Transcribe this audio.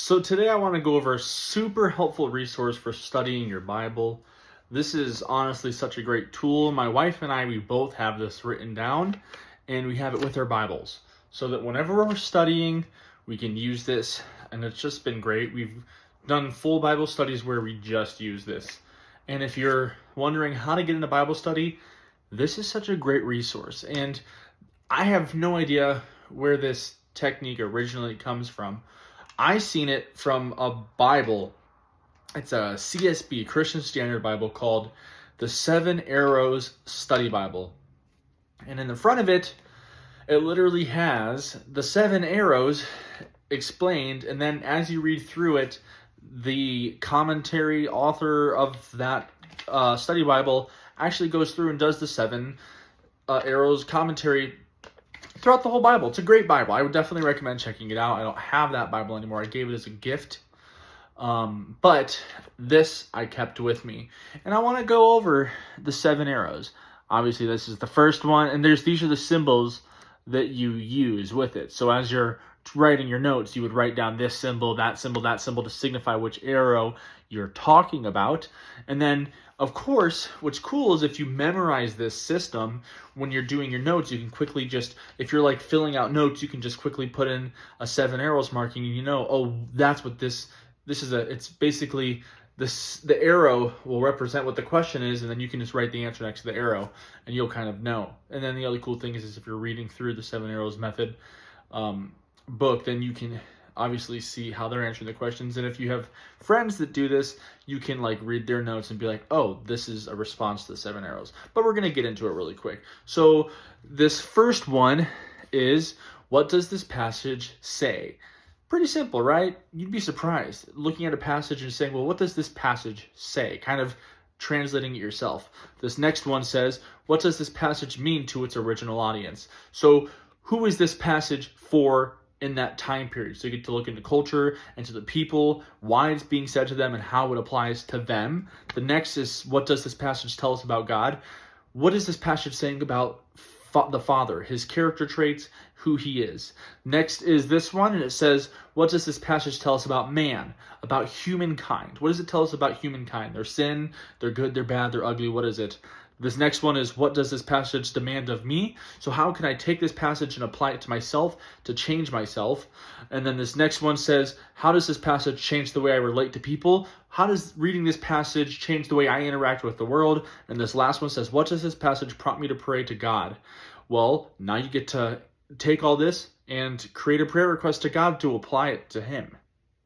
So today I want to go over a super helpful resource for studying your Bible. This is honestly such a great tool. My wife and I, we both have this written down and we have it with our Bibles so that whenever we're studying, we can use this, and it's just been great. We've done full Bible studies where we just use this. And if you're wondering how to get into Bible study, this is such a great resource. And I have no idea where this technique originally comes from. I seen it from a Bible. It's a CSB, Christian Standard Bible, called the Seven Arrows Study Bible. And in the front of it, it literally has the seven arrows explained. And then as you read through it, the commentary author of that study Bible actually goes through and does the seven arrows commentary throughout the whole Bible. It's a great Bible. I would definitely recommend checking it out. I don't have that Bible anymore. I gave it as a gift. But this I kept with me. And I want to go over the seven arrows. Obviously, this is the first one. And these are the symbols that you use with it. So as you're writing your notes, you would write down this symbol, that symbol, that symbol to signify which arrow you're talking about. And then, of course, what's cool is if you memorize this system, when you're doing your notes, you can quickly just, if you're like filling out notes, you can just quickly put in a seven arrows marking, and you know, oh, that's what this is it's basically the arrow will represent what the question is, and then you can just write the answer next to the arrow, and you'll kind of know. And then the other cool thing is if you're reading through the Seven Arrows Method book, then you can obviously see how they're answering the questions. And if you have friends that do this, you can like read their notes and be like, oh, this is a response to the seven arrows. But we're going to get into it really quick. So this first one is, what does this passage say? Pretty simple, right? You'd be surprised looking at a passage and saying, well, what does this passage say? Kind of translating it yourself. This next one says, what does this passage mean to its original audience? So who is this passage for in that time period? So you get to look into culture and to the people, why it's being said to them, and how it applies to them. The next is, what does this passage tell us about God? What is this passage saying about the Father, his character traits, who he is? Next is this one, and it says, what does this passage tell us about man, about humankind? What does it tell us about humankind? Their sin, they're good, they're bad, they're ugly, what is it? This next one is, what does this passage demand of me? So how can I take this passage and apply it to myself to change myself? And then this next one says, how does this passage change the way I relate to people? How does reading this passage change the way I interact with the world? And this last one says, what does this passage prompt me to pray to God? Well, now you get to take all this and create a prayer request to God to apply it to him.